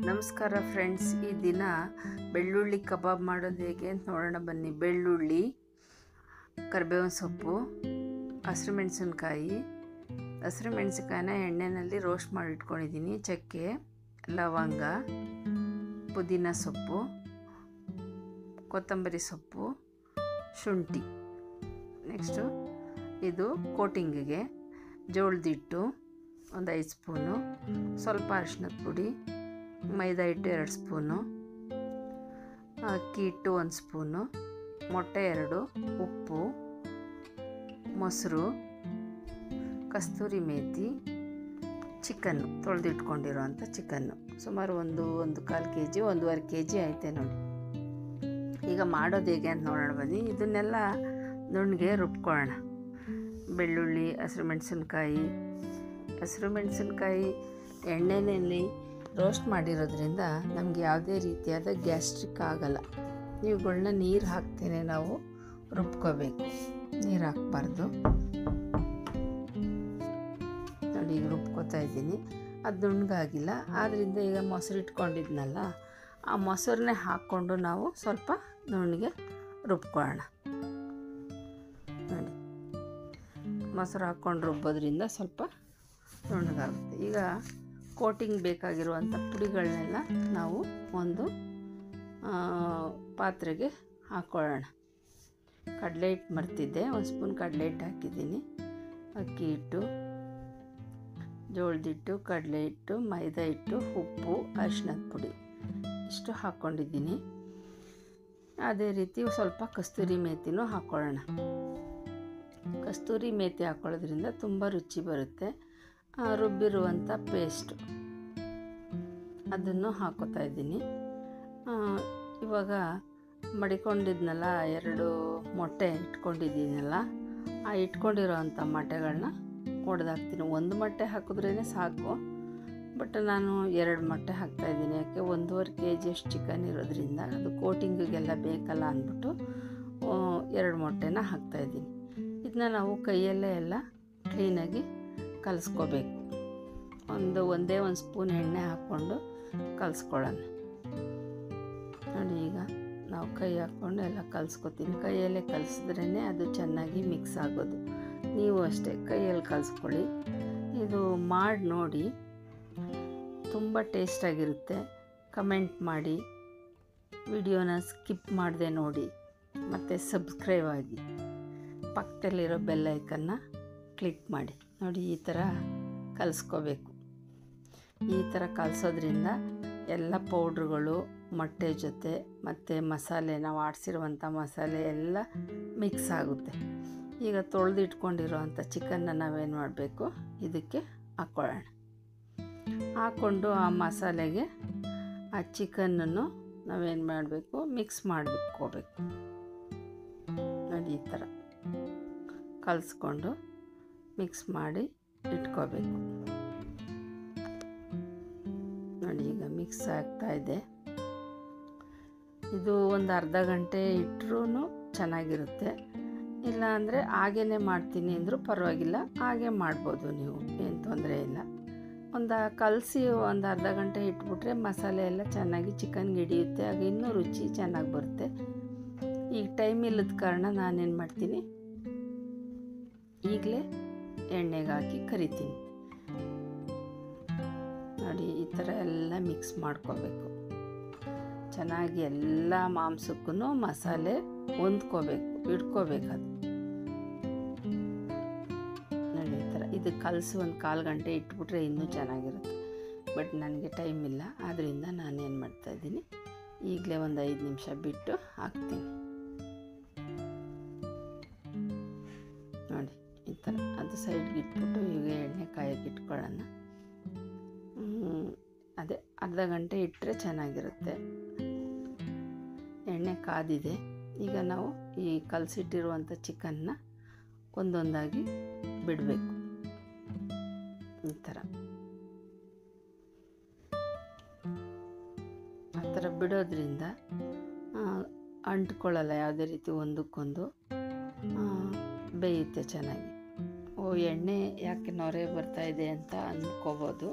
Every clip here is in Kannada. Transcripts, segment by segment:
ನಮಸ್ಕಾರ ಫ್ರೆಂಡ್ಸ್, ಈ ದಿನ ಬೆಳ್ಳುಳ್ಳಿ ಕಬಾಬ್ ಮಾಡೋದು ಹೇಗೆ ಅಂತ ನೋಡೋಣ ಬನ್ನಿ. ಬೆಳ್ಳುಳ್ಳಿ, ಕರಿಬೇವಿನ ಸೊಪ್ಪು, ಹಸಿರು ಮೆಣಸಿನ್ಕಾಯಿನ ಎಣ್ಣೆಯಲ್ಲಿ ರೋಸ್ಟ್ ಮಾಡಿ ಇಟ್ಕೊಂಡಿದ್ದೀನಿ. ಚಕ್ಕೆ, ಲವಂಗ, ಪುದೀನ ಸೊಪ್ಪು, ಕೊತ್ತಂಬರಿ ಸೊಪ್ಪು, ಶುಂಠಿ. ನೆಕ್ಸ್ಟು ಇದು ಕೋಟಿಂಗಿಗೆ ಜೋಳದ ಹಿಟ್ಟು ಒಂದು 5 ಸ್ಪೂನು, ಸ್ವಲ್ಪ ಅರಿಶಿನದ ಪುಡಿ, ಮೈದಾ ಹಿಟ್ಟು 2 ಸ್ಪೂನು, ಅಕ್ಕಿ ಹಿಟ್ಟು 1 ಸ್ಪೂನು, ಮೊಟ್ಟೆ 2, ಉಪ್ಪು, ಮೊಸರು, ಕಸ್ತೂರಿ ಮೇಥಿ, ಚಿಕನ್ನು, ತೊಳೆದಿಟ್ಕೊಂಡಿರೋ ಅಂಥ ಚಿಕನ್ನು ಸುಮಾರು ಒಂದು 1/4 kg 1.5 kg ಐತೆ ನೋಡಿ. ಈಗ ಮಾಡೋದು ಹೇಗೆ ಅಂತ ನೋಡೋಣ ಬನ್ನಿ. ಇದನ್ನೆಲ್ಲ ನುಣ್ಣಗೆ ರುಬ್ಕೊಳ್ಳೋಣ. ಬೆಳ್ಳುಳ್ಳಿ, ಹಸಿರು ಮೆಣಸಿನ್ಕಾಯಿ ಎಣ್ಣೆಯಲ್ಲಿ ರೋಸ್ಟ್ ಮಾಡಿರೋದ್ರಿಂದ ನಮಗೆ ಯಾವುದೇ ರೀತಿಯಾದ ಗ್ಯಾಸ್ಟ್ರಿಕ್ ಆಗಲ್ಲ. ಇವುಗಳನ್ನ ನೀರು ಹಾಕ್ತೇನೆ ನಾವು ರುಬ್ಕೋಬೇಕು, ನೀರು ಹಾಕ್ಬಾರ್ದು ನೋಡಿ. ಈಗ ರುಬ್ಕೋತಾ ಇದ್ದೀನಿ, ಅದು ನುಣ್ಣಗಾಗಿಲ್ಲ. ಆದ್ದರಿಂದ ಈಗ ಮೊಸರು ಇಟ್ಕೊಂಡಿದ್ನಲ್ಲ, ಆ ಮೊಸರನ್ನೇ ಹಾಕ್ಕೊಂಡು ನಾವು ಸ್ವಲ್ಪ ನುಣ್ಣಗೆ ರುಬ್ಕೊಳ್ಳೋಣ ನೋಡಿ. ಮೊಸರು ಹಾಕ್ಕೊಂಡು ರುಬ್ಬೋದ್ರಿಂದ ಸ್ವಲ್ಪ ನುಣ್ಣಗಾಗುತ್ತೆ. ಈಗ ಕೋಟಿಂಗ್ ಬೇಕಾಗಿರುವಂಥ ಪುಡಿಗಳನ್ನೆಲ್ಲ ನಾವು ಒಂದು ಪಾತ್ರೆಗೆ ಹಾಕ್ಕೊಳ್ಳೋಣ. ಕಡಲೆ ಹಿಟ್ಟು ಮರ್ತಿದ್ದೆ, 1 ಸ್ಪೂನ್ ಕಡಲೆ ಹಿಟ್ಟು ಹಾಕಿದ್ದೀನಿ. ಅಕ್ಕಿ ಹಿಟ್ಟು, ಜೋಳದ ಹಿಟ್ಟು, ಕಡಲೆ ಹಿಟ್ಟು, ಮೈದಾ ಹಿಟ್ಟು, ಉಪ್ಪು, ಅರಿಶಿನದ ಪುಡಿ ಇಷ್ಟು ಹಾಕ್ಕೊಂಡಿದ್ದೀನಿ. ಅದೇ ರೀತಿ ಸ್ವಲ್ಪ ಕಸ್ತೂರಿ ಮೇಥಿನೂ ಹಾಕ್ಕೊಳ್ಳೋಣ. ಕಸ್ತೂರಿ ಮೇಥಿ ಹಾಕ್ಕೊಳ್ಳೋದ್ರಿಂದ ತುಂಬ ರುಚಿ ಬರುತ್ತೆ. ರುಬ್ಬಿರುವಂಥ ಪೇಸ್ಟು ಅದನ್ನು ಹಾಕೋತಾ ಇದ್ದೀನಿ. ಇವಾಗ ಮಡಿಕೊಂಡಿದ್ನಲ್ಲ, 2 ಮೊಟ್ಟೆ ಇಟ್ಕೊಂಡಿದ್ದೀನಲ್ಲ, ಆ ಇಟ್ಕೊಂಡಿರೋವಂಥ ಮೊಟ್ಟೆಗಳನ್ನ ಒಡೆದಾಕ್ತೀನಿ. 1 ಮೊಟ್ಟೆ ಹಾಕಿದ್ರೇ ಸಾಕು, ಬಟ್ ನಾನು 2 ಮೊಟ್ಟೆ ಹಾಕ್ತಾಯಿದ್ದೀನಿ. ಯಾಕೆ 1.5 kg ಅಷ್ಟು ಚಿಕನ್ ಇರೋದ್ರಿಂದ ಅದು ಕೋಟಿಂಗಿಗೆಲ್ಲ ಬೇಕಲ್ಲ ಅಂದ್ಬಿಟ್ಟು 2 ಮೊಟ್ಟೆನ ಹಾಕ್ತಾಯಿದ್ದೀನಿ. ಇದನ್ನ ನಾವು ಕೈಯಲ್ಲೇ ಎಲ್ಲ ಕ್ಲೀನಾಗಿ ಕಲಿಸ್ಕೋಬೇಕು. ಒಂದೇ 1 ಸ್ಪೂನ್ ಎಣ್ಣೆ ಹಾಕ್ಕೊಂಡು ಕಲಿಸ್ಕೊಳ್ಳೋಣ ನೋಡಿ. ಈಗ ನಾವು ಕೈ ಹಾಕ್ಕೊಂಡು ಎಲ್ಲ ಕಲಿಸ್ಕೊತೀನಿ. ಕೈಯಲ್ಲೇ ಕಲಿಸಿದ್ರೇ ಅದು ಚೆನ್ನಾಗಿ ಮಿಕ್ಸ್ ಆಗೋದು. ನೀವು ಅಷ್ಟೇ ಕೈಯಲ್ಲಿ ಕಲಿಸ್ಕೊಳ್ಳಿ. ಇದು ಮಾಡಿ ನೋಡಿ, ತುಂಬ ಟೇಸ್ಟಾಗಿರುತ್ತೆ. ಕಮೆಂಟ್ ಮಾಡಿ, ವಿಡಿಯೋನ ಸ್ಕಿಪ್ ಮಾಡದೆ ನೋಡಿ, ಮತ್ತು ಸಬ್ಸ್ಕ್ರೈಬ್ ಆಗಿ, ಪಕ್ಕದಲ್ಲಿರೋ ಬೆಲ್ ಐಕನ್ನ ಕ್ಲಿಕ್ ಮಾಡಿ ನೋಡಿ. ಈ ಥರ ಕಲಿಸ್ಕೋಬೇಕು. ಈ ಥರ ಕಲಿಸೋದ್ರಿಂದ ಎಲ್ಲ ಪೌಡ್ರುಗಳು ಮೊಟ್ಟೆ ಜೊತೆ ಮತ್ತು ಮಸಾಲೆ, ನಾವು ಆಡಿಸಿರುವಂಥ ಮಸಾಲೆ ಎಲ್ಲ ಮಿಕ್ಸ್ ಆಗುತ್ತೆ. ಈಗ ತೊಳೆದಿಟ್ಕೊಂಡಿರೋವಂಥ ಚಿಕನ್ನ ನಾವೇನು ಮಾಡಬೇಕು, ಇದಕ್ಕೆ ಹಾಕ್ಕೊಳ್ಳೋಣ. ಹಾಕ್ಕೊಂಡು ಆ ಮಸಾಲೆಗೆ ಆ ಚಿಕನ್ನನ್ನು ನಾವೇನು ಮಾಡಬೇಕು, ಮಿಕ್ಸ್ ಮಾಡ್ಕೋಬೇಕು ನೋಡಿ. ಈ ಥರ ಕಲಿಸ್ಕೊಂಡು ಮಿಕ್ಸ್ ಮಾಡಿ ಇಟ್ಕೋಬೇಕು ನೋಡಿ. ಈಗ ಮಿಕ್ಸ್ ಆಗ್ತಾಯಿದೆ. ಇದು ಒಂದು ಅರ್ಧ ಗಂಟೆ ಇಟ್ಟರೂ ಚೆನ್ನಾಗಿರುತ್ತೆ. ಇಲ್ಲ ಅಂದರೆ ಹಾಗೇ ಮಾಡ್ತೀನಿ ಅಂದರೂ ಪರವಾಗಿಲ್ಲ, ಹಾಗೆ ಮಾಡ್ಬೋದು ನೀವು, ಏನು ತೊಂದರೆ ಇಲ್ಲ. ಕಲಸಿ ಒಂದು ಅರ್ಧ ಗಂಟೆ ಇಟ್ಬಿಟ್ರೆ ಮಸಾಲೆ ಎಲ್ಲ ಚೆನ್ನಾಗಿ ಚಿಕನ್ಗೆ ಹಿಡಿಯುತ್ತೆ. ಆಗ ಇನ್ನೂ ರುಚಿ ಚೆನ್ನಾಗಿ ಬರುತ್ತೆ. ಈಗ ಟೈಮ್ ಇಲ್ಲದ ಕಾರಣ ನಾನೇನು ಮಾಡ್ತೀನಿ, ಈಗಲೇ ಎಣ್ಣೆಗೆ ಹಾಕಿ ಕರಿತೀನಿ ನೋಡಿ. ಈ ಥರ ಎಲ್ಲ ಮಿಕ್ಸ್ ಮಾಡ್ಕೋಬೇಕು ಚೆನ್ನಾಗಿ. ಎಲ್ಲ ಮಾಂಸಕ್ಕೂ ಮಸಾಲೆ ಹೊಂದ್ಕೋಬೇಕು, ಇಟ್ಕೋಬೇಕು ಅದು ನೋಡಿ. ಈ ಥರ ಇದು ಕಲಸಿ 1/4 ಗಂಟೆ ಇಟ್ಬಿಟ್ರೆ ಇನ್ನೂ ಚೆನ್ನಾಗಿರುತ್ತೆ. ಬಟ್ ನನಗೆ ಟೈಮ್ ಇಲ್ಲ, ಆದ್ದರಿಂದ ನಾನೇನು ಮಾಡ್ತಾಯಿದ್ದೀನಿ, ಈಗಲೇ ಒಂದು 5 ನಿಮಿಷ ಬಿಟ್ಟು ಹಾಕ್ತೀನಿ ನೋಡಿ. ಈ ಥರ ಅದು ಸೈಡ್ಗೆ ಇಟ್ಬಿಟ್ಟು ಈಗ ಎಣ್ಣೆ ಕಾಯಕ್ಕೆ ಇಟ್ಕೊಳ್ಳೋಣ. ಅದೇ ಅರ್ಧ ಗಂಟೆ ಇಟ್ಟರೆ ಚೆನ್ನಾಗಿರುತ್ತೆ. ಎಣ್ಣೆ ಕಾದಿದೆ. ಈಗ ನಾವು ಈ ಕಲಸಿಟ್ಟಿರುವಂಥ ಚಿಕನ್ನ ಒಂದೊಂದಾಗಿ ಬಿಡಬೇಕು. ಈ ಥರ ಆ ಥರ ಬಿಡೋದ್ರಿಂದ ಅಂಟ್ಕೊಳ್ಳಲ್ಲ, ಯಾವುದೇ ರೀತಿ ಒಂದಕ್ಕೊಂದು ಬೇಯುತ್ತೆ ಚೆನ್ನಾಗಿ. ಎಣ್ಣೆ ಯಾಕೆ ನೊರೆ ಬರ್ತಾಯಿದೆ ಅಂತ ಅಂದ್ಕೋಬೋದು.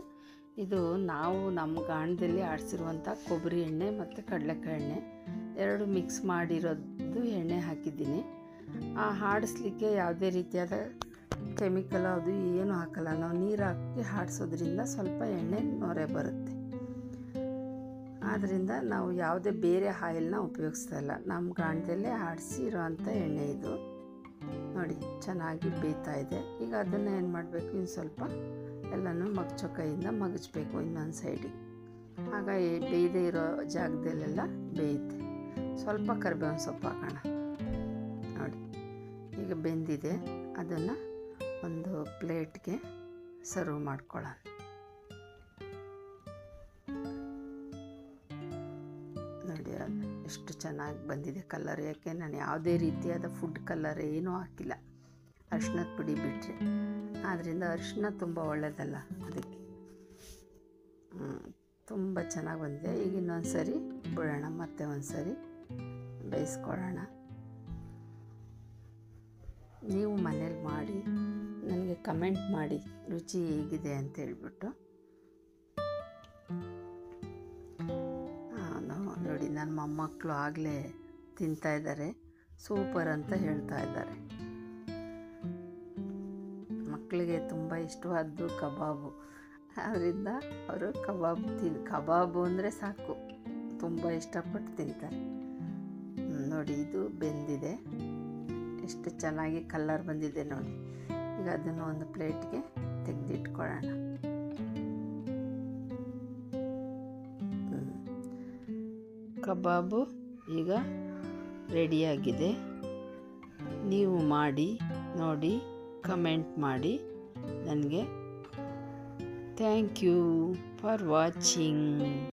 ಇದು ನಾವು ನಮ್ಮ ಗಾಣದಲ್ಲಿ ಆಡಿಸಿರುವಂಥ ಕೊಬ್ಬರಿ ಎಣ್ಣೆ ಮತ್ತು ಕಡಲೆಕಾಯಿ ಎಣ್ಣೆ ಎರಡು ಮಿಕ್ಸ್ ಮಾಡಿರೋದು ಎಣ್ಣೆ ಹಾಕಿದ್ದೀನಿ. ಆಡಿಸ್ಲಿಕ್ಕೆ ಯಾವುದೇ ರೀತಿಯಾದ ಕೆಮಿಕಲ್ ಅದು ಏನು ಹಾಕಲ್ಲ. ನಾವು ನೀರು ಹಾಕಿ ಆಡಿಸೋದ್ರಿಂದ ಸ್ವಲ್ಪ ಎಣ್ಣೆ ನೊರೆ ಬರುತ್ತೆ. ಆದ್ದರಿಂದ ನಾವು ಯಾವುದೇ ಬೇರೆ ಆಯಿಲ್ನ ಉಪಯೋಗಿಸ್ತಾ ಇಲ್ಲ. ನಮ್ಮ ಗಾಣದಲ್ಲೇ ಆಡಿಸಿರೋವಂಥ ಎಣ್ಣೆ ಇದು. ನೋಡಿ ಚೆನ್ನಾಗಿ ಬೇಯ್ತಾ ಇದೆ. ಈಗ ಅದನ್ನು ಏನು ಮಾಡಬೇಕು, ಇನ್ನು ಸ್ವಲ್ಪ ಎಲ್ಲನೂ ಮಗ್ಚೋ ಕೈಯಿಂದ ಮಗಚಬೇಕು ಇನ್ನೊಂದು ಸೈಡಿಗೆ. ಆಗ ಬೇಯದೇ ಇರೋ ಜಾಗದಲ್ಲೆಲ್ಲ ಬೇಯುತ್ತೆ. ಸ್ವಲ್ಪ ಕರಿಬೇವಿನ ಸೊಪ್ಪು ಹಾಕೋಣ. ನೋಡಿ ಈಗ ಬೆಂದಿದೆ. ಅದನ್ನು ಒಂದು ಪ್ಲೇಟ್ಗೆ ಸರ್ವ್ ಮಾಡ್ಕೊಳ್ಳೋಣ. ನೋಡಿ ಅದು ಎಷ್ಟು ಚೆನ್ನಾಗಿ ಬಂದಿದೆ ಕಲರ್. ಯಾಕೆ ನಾನು ಯಾವುದೇ ರೀತಿಯಾದ ಫುಡ್ ಕಲರ್ ಏನೂ ಹಾಕಿಲ್ಲ, ಅರಿಶಿನದ ಪುಡಿ ಬಿಟ್ಟರೆ. ಆದ್ದರಿಂದ ಅರಿಶಿನ ತುಂಬ ಒಳ್ಳೆಯದಲ್ಲ, ಅದಕ್ಕೆ ತುಂಬ ಚೆನ್ನಾಗಿ ಬಂದಿದೆ. ಈಗ ಇನ್ನೊಂದು ಸರಿ ಬಿಡೋಣ, ಮತ್ತೆ ಒಂದು ಸರಿ ಬೇಯಿಸ್ಕೊಳ್ಳೋಣ. ನೀವು ಮನೇಲಿ ಮಾಡಿ ನನಗೆ ಕಮೆಂಟ್ ಮಾಡಿ ರುಚಿ ಹೇಗಿದೆ ಅಂತ ಹೇಳ್ಬಿಟ್ಟು. ನೋಡಿ ನನ್ನ ಮೊಮ್ಮಕ್ಕಳು ಆಗಲೇ ತಿಂತಾಯಿದ್ದಾರೆ, ಸೂಪರ್ ಅಂತ ಹೇಳ್ತಾ ಇದ್ದಾರೆ. ಮಕ್ಕಳಿಗೆ ತುಂಬ ಇಷ್ಟವಾದ್ದು ಕಬಾಬು. ಆದ್ದರಿಂದ ಅವರು ಕಬಾಬು ಅಂದರೆ ಸಾಕು, ತುಂಬ ಇಷ್ಟಪಟ್ಟು ತಿಂತಾರೆ. ನೋಡಿ ಇದು ಬೆಂದಿದೆ, ಎಷ್ಟು ಚೆನ್ನಾಗಿ ಕಲರ್ ಬಂದಿದೆ ನೋಡಿ. ಈಗ ಅದನ್ನು ಒಂದು ಪ್ಲೇಟ್ಗೆ ತೆಗೆದಿಟ್ಕೊಳ್ಳೋಣ. ಕಬಾಬು ಈಗ ರೆಡಿಯಾಗಿದೆ. ನೀವು ಮಾಡಿ ನೋಡಿ, ಕಮೆಂಟ್ ಮಾಡಿ ನನಗೆ. Thank you for watching.